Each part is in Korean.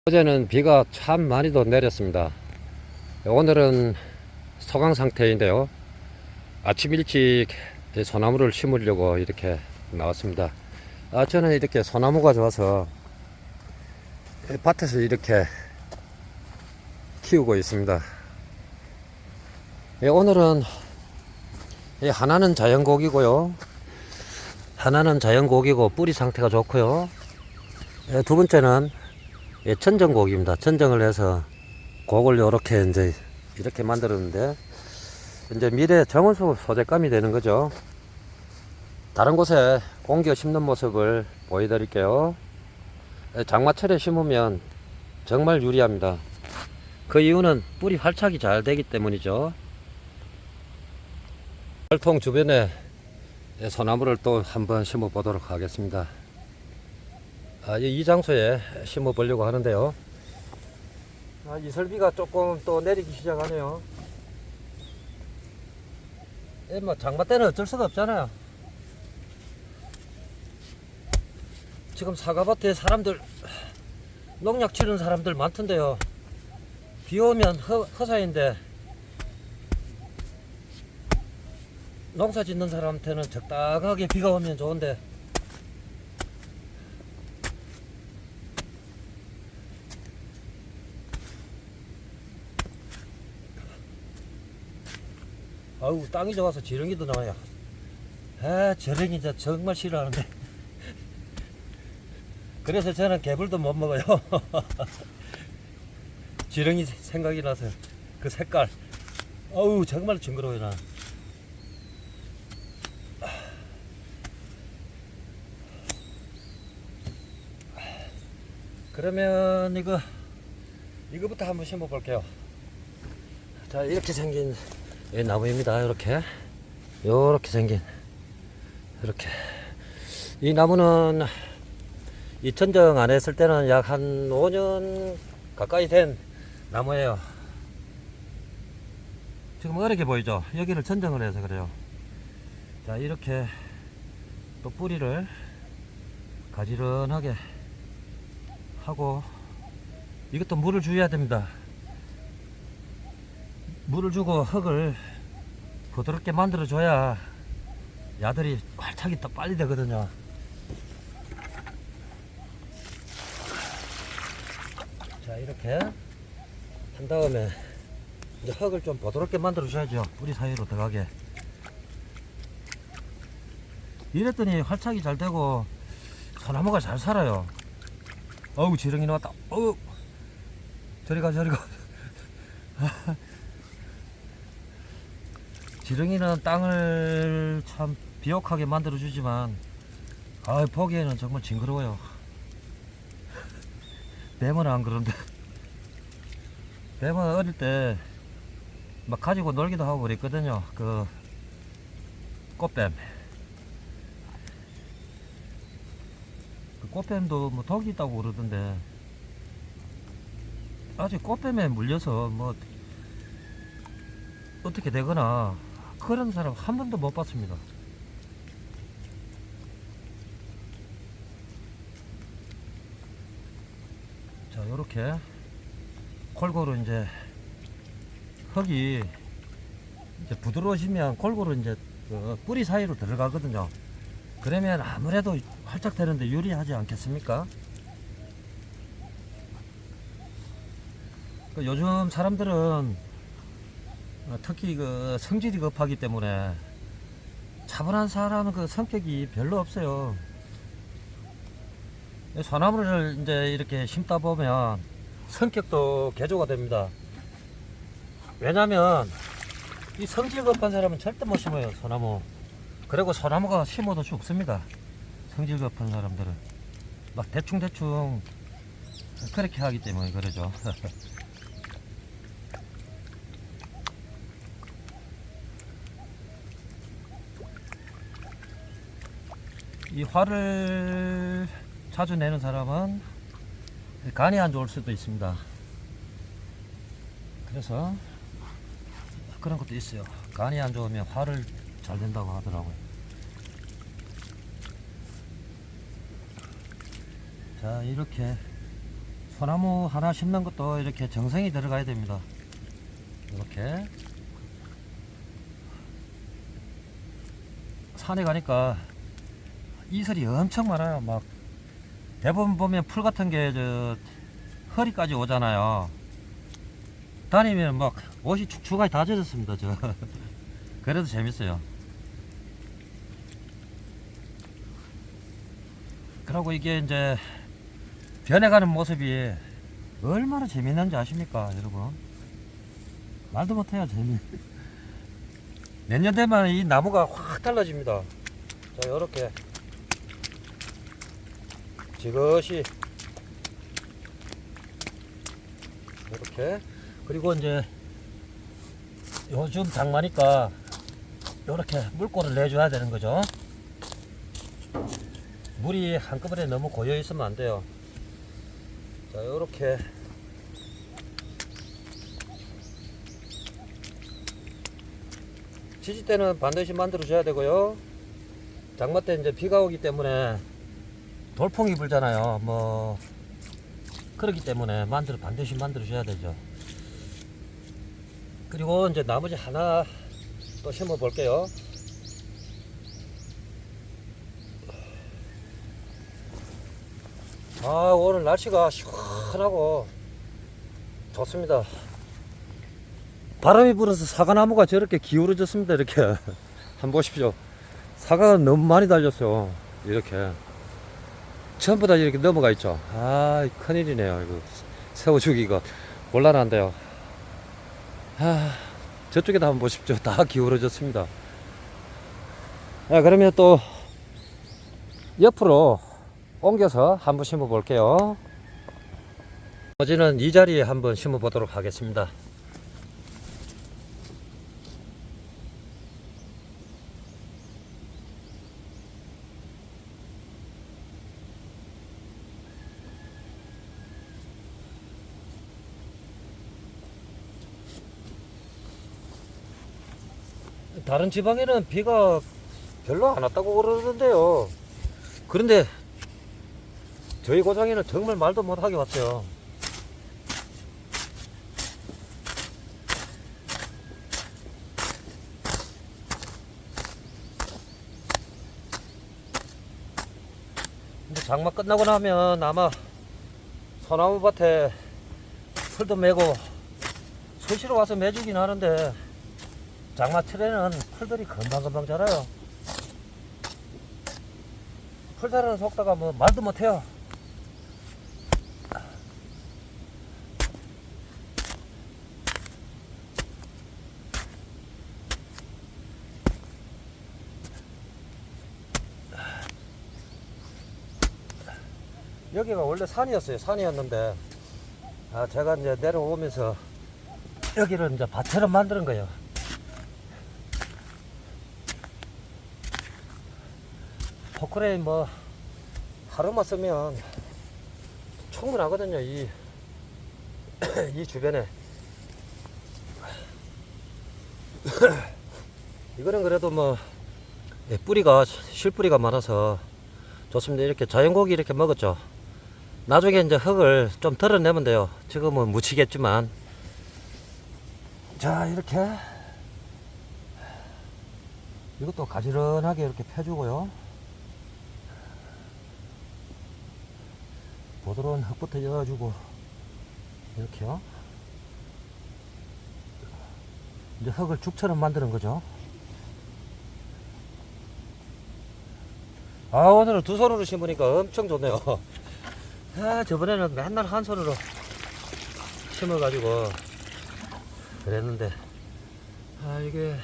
어제는 비가 참 많이도 내렸습니다. 오늘은 소강 상태인데요. 아침 일찍 소나무를 심으려고 이렇게 나왔습니다. 저는 이렇게 소나무가 좋아서 밭에서 이렇게 키우고 있습니다. 오늘은 하나는 자연곡이고요. 하나는 자연곡이고 뿌리 상태가 좋고요. 두 번째는 천정곡입니다. 천정을 해서 곡을 이렇게 만들었는데, 이제 미래 정원수 소재감이 되는 거죠. 다른 곳에 옮겨 심는 모습을 보여드릴게요. 장마철에 심으면 정말 유리합니다. 그 이유는 뿌리 활착이 잘 되기 때문이죠. 철통 주변에 소나무를 또 한번 심어 보도록 하겠습니다. 이 장소에 심어 보려고 하는데요. 이슬비가 조금 또 내리기 시작하네요. 뭐 장마 때는 어쩔 수가 없잖아요. 지금 사과밭에 사람들 농약 치는 사람들 많던데요. 비 오면 허사인데 농사 짓는 사람한테는 적당하게 비가 오면 좋은데, 아우 땅이 좋아서 지렁이도 나와요. 지렁이 진짜 정말 싫어하는데 그래서 저는 개불도 못 먹어요. 지렁이 생각이 나서 그 색깔, 어우 정말 징그러워요. 나 그러면 이거부터 한번 심어 볼게요. 자, 이렇게 생긴 나무입니다. 이렇게 생긴, 이렇게. 이 나무는 이 천정 안 했을 때는 약 한 5년 가까이 된 나무예요. 지금 어렵게 보이죠? 여기를 천정을 해서 그래요. 자, 이렇게 또 뿌리를 가지런하게 하고, 이것도 물을 줘야 됩니다. 물을 주고 흙을 부드럽게 만들어 줘야 야들이 활착이 더 빨리 되거든요. 자, 이렇게 한 다음에 이제 흙을 좀 부드럽게 만들어 줘야죠. 뿌리 사이로 들어가게. 이랬더니 활착이 잘 되고 소나무가 잘 살아요. 어우 지렁이 나왔다. 어우 저리가 지렁이는 땅을 참 비옥하게 만들어 주지만 보기에는 정말 징그러워요. 뱀은 안 그런데 뱀은 어릴 때 막 가지고 놀기도 하고 그랬거든요. 그 꽃뱀. 그 꽃뱀도 뭐 독이 있다고 그러던데, 아직 꽃뱀에 물려서 뭐 어떻게 되거나 그런 사람 한 번도 못 봤습니다. 자, 요렇게 골고루 이제 흙이 이제 부드러워지면 골고루 이제 그 뿌리 사이로 들어가거든요. 그러면 아무래도 활짝 되는데 유리하지 않겠습니까? 요즘 사람들은 특히 그 성질이 급하기 때문에 차분한 사람은 그 성격이 별로 없어요. 소나무를 이제 이렇게 심다 보면 성격도 개조가 됩니다. 왜냐면 이 성질 급한 사람은 절대 못 심어요, 소나무. 그리고 소나무가 심어도 죽습니다. 성질 급한 사람들은 막 대충 그렇게 하기 때문에 그러죠. 이 화를 자주 내는 사람은 간이 안 좋을 수도 있습니다. 그래서 그런 것도 있어요. 간이 안 좋으면 화를 잘 낸다고 하더라고요. 자, 이렇게 소나무 하나 심는 것도 이렇게 정성이 들어가야 됩니다. 이렇게 산에 가니까 이슬이 엄청 많아요. 막 대부분 보면 풀 같은 게 저 허리까지 오잖아요. 다니면 막 옷이 축축하게 다 젖었습니다. 저 그래도 재밌어요. 그리고 이게 이제 변해가는 모습이 얼마나 재밌는지 아십니까, 여러분? 말도 못해요, 재미. 몇 년 되면 이 나무가 확 달라집니다. 자, 요렇게 지그시 이렇게. 그리고 이제 요즘 장마니까 요렇게 물꼬를 내줘야 되는 거죠. 물이 한꺼번에 너무 고여 있으면 안 돼요. 자, 요렇게 지지대는 반드시 만들어 줘야 되고요. 장마 때 이제 비가 오기 때문에 돌풍이 불잖아요. 뭐 그렇기 때문에 반드시 만들어 줘야 되죠. 그리고 이제 나머지 하나 또 심어 볼게요. 아, 오늘 날씨가 시원하고 좋습니다. 바람이 불어서 사과나무가 저렇게 기울어졌습니다. 이렇게 한번 보십시오. 사과가 너무 많이 달렸어요. 이렇게 전부 다 이렇게 넘어가 있죠. 아, 큰일이네요. 이거 세워주기가 곤란한데요. 아, 저쪽에도 한번 보십시오. 다 기울어졌습니다. 그러면 또 옆으로 옮겨서 한번 심어 볼게요. 나머지는 이 자리에 한번 심어 보도록 하겠습니다. 다른 지방에는 비가 별로 안 왔다고 그러는데요. 그런데 저희 고장에는 정말 말도 못하게 왔어요. 이제 장마 끝나고 나면 아마 소나무 밭에 풀도 메고 수시로 와서 매주긴 하는데 장마철에는 풀들이 금방금방 자라요. 풀 자라는 속도가 뭐 말도 못해요. 여기가 원래 산이었어요. 산이었는데 제가 이제 내려오면서 여기를 이제 밭처럼 만드는 거예요. 포크레인 뭐 하루만 쓰면 충분하거든요. 이 주변에 이거는 그래도 뭐 뿌리가 실뿌리가 많아서 좋습니다. 이렇게 자연고기 이렇게 먹었죠. 나중에 이제 흙을 좀 덜어내면 돼요. 지금은 묻히겠지만. 자, 이렇게 이것도 가지런하게 이렇게 펴주고요. 부드러운 흙부터 넣어주고 이렇게요. 이제 흙을 죽처럼 만드는 거죠. 오늘은 두 손으로 심으니까 엄청 좋네요. 저번에는 맨날 한 손으로 심어가지고 그랬는데 이게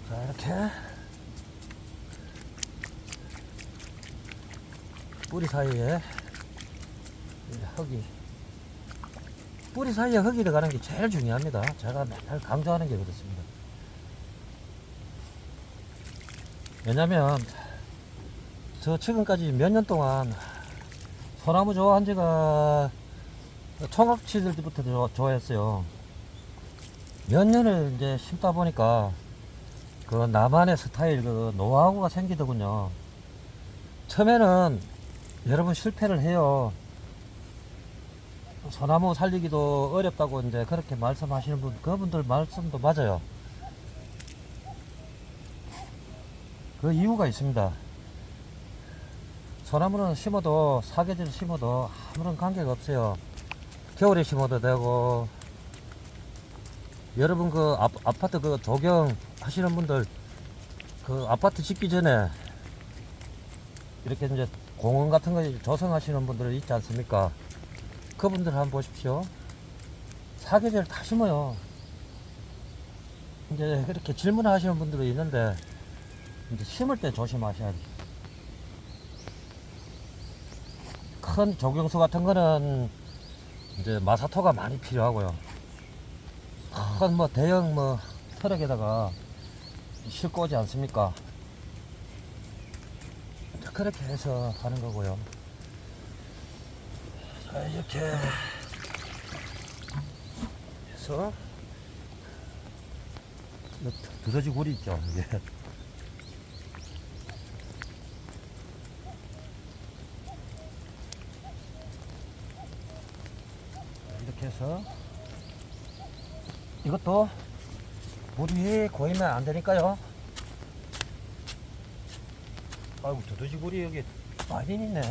자, 이렇게 뿌리 사이에 뿌리 사이에 흙이 들어가는 게 제일 중요합니다. 제가 맨날 강조하는 게 그렇습니다. 왜냐면 저 지금까지 몇 년 동안 소나무 좋아한 지가 총각치들 때부터 좋아했어요. 몇 년을 이제 심다 보니까 그 나만의 스타일, 그 노하우가 생기더군요. 처음에는 여러분 실패를 해요. 소나무 살리기도 어렵다고 이제 그렇게 말씀하시는 분, 그분들 말씀도 맞아요. 그 이유가 있습니다. 소나무는 심어도 사계절 심어도 아무런 관계가 없어요. 겨울에 심어도 되고, 여러분 그 아파트 그 조경 하시는 분들 그 아파트 짓기 전에 이렇게 이제 공원 같은 거 조성하시는 분들 있지 않습니까? 그분들 한번 보십시오. 사계절 다 심어요. 이제 그렇게 질문하시는 분들이 있는데 이제 심을 때 조심하셔야 돼요. 큰 조경수 같은 거는 이제 마사토가 많이 필요하고요. 큰 뭐 대형 뭐 트럭에다가 싣고 오지 않습니까? 그렇게 해서 하는 거고요. 자, 이렇게 해서 두더지 굴이 있죠. 이게. 이렇게 해서 이것도 물이 고이면 안 되니까요. 아이고, 두더지 굴이 여기 많이 있네.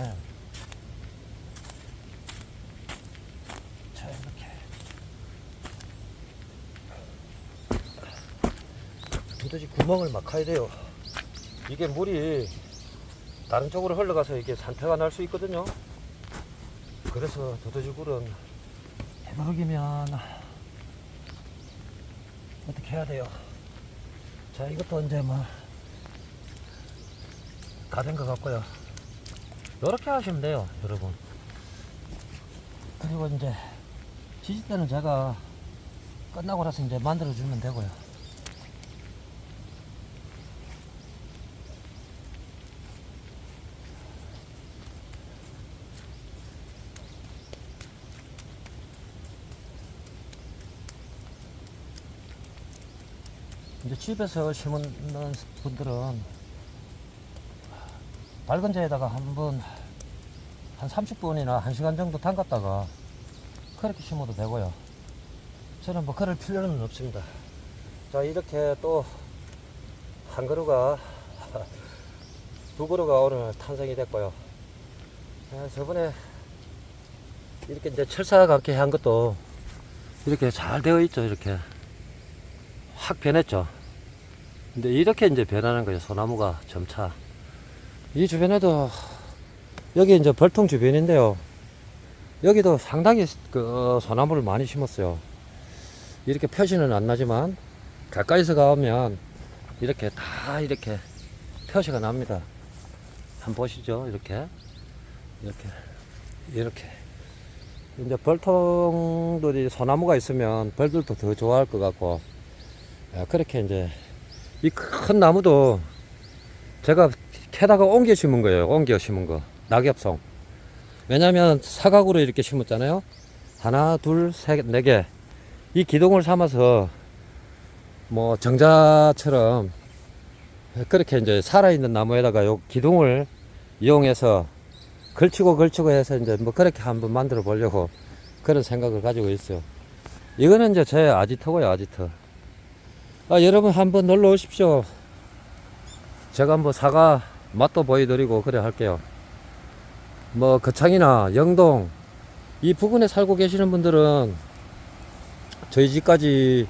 자, 이렇게 두더지 구멍을 막아야 돼요. 이게 물이 다른 쪽으로 흘러가서 이게 산태가 날 수 있거든요. 그래서 두더지 굴은 되도록이면 어떻게 해야 돼요. 자, 이것도 이제 뭐 다 된 것 같고요. 이렇게 하시면 돼요, 여러분. 그리고 이제 지지대는 제가 끝나고 나서 이제 만들어 주면 되고요. 이제 집에서 심는 분들은 밝은 데에다가 한번 한 30분이나 1시간 정도 담갔다가 그렇게 심어도 되고요. 저는 뭐 그럴 필요는 없습니다. 자, 이렇게 또 한 그루가 두 그루가 오늘 탄생이 됐고요. 저번에 이렇게 이제 철사 감게 한 것도 이렇게 잘 되어 있죠. 이렇게 확 변했죠. 근데 이렇게 이제 변하는 거예요. 소나무가 점차. 이 주변에도 여기 이제 벌통 주변인데요. 여기도 상당히 그 소나무를 많이 심었어요. 이렇게 표시는 안 나지만 가까이서 가면 이렇게 다 이렇게 표시가 납니다. 한번 보시죠. 이렇게 이제 벌통들이 소나무가 있으면 벌들도 더 좋아할 것 같고, 그렇게 이제 이 큰 나무도 제가 캐다가 옮겨 심은 거예요. 옮겨 심은 거. 낙엽송. 왜냐면 사각으로 이렇게 심었잖아요. 하나, 둘, 셋, 네 개. 이 기둥을 삼아서 뭐 정자처럼 그렇게 이제 살아있는 나무에다가 요 기둥을 이용해서 걸치고 해서 이제 뭐 그렇게 한번 만들어 보려고 그런 생각을 가지고 있어요. 이거는 이제 제 아지트고요, 아지트. 여러분 한번 놀러 오십시오. 제가 한번 사과 맛도 보여드리고 그래 할게요. 뭐 거창이나 영동 이 부근에 살고 계시는 분들은 저희 집까지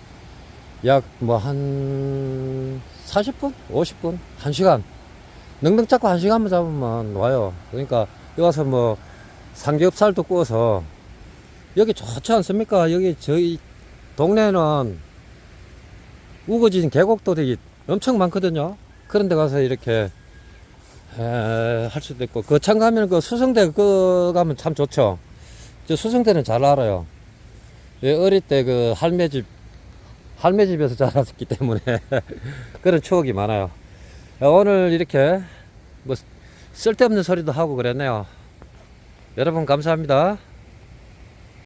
약 뭐 한 40분? 50분? 1시간 능능 잡고 1시간만 잡으면 와요. 그러니까 여기 와서 뭐 삼겹살도 구워서 여기 좋지 않습니까? 여기 저희 동네는 우거진 계곡들이 엄청 많거든요. 그런 데 가서 이렇게 할 수도 있고, 거창 가면 그 수성대 그 가면 참 좋죠. 저 수성대는 잘 알아요. 어릴 때 그 할매 집에서 자랐기 때문에 그런 추억이 많아요. 오늘 이렇게 뭐 쓸데없는 소리도 하고 그랬네요. 여러분 감사합니다.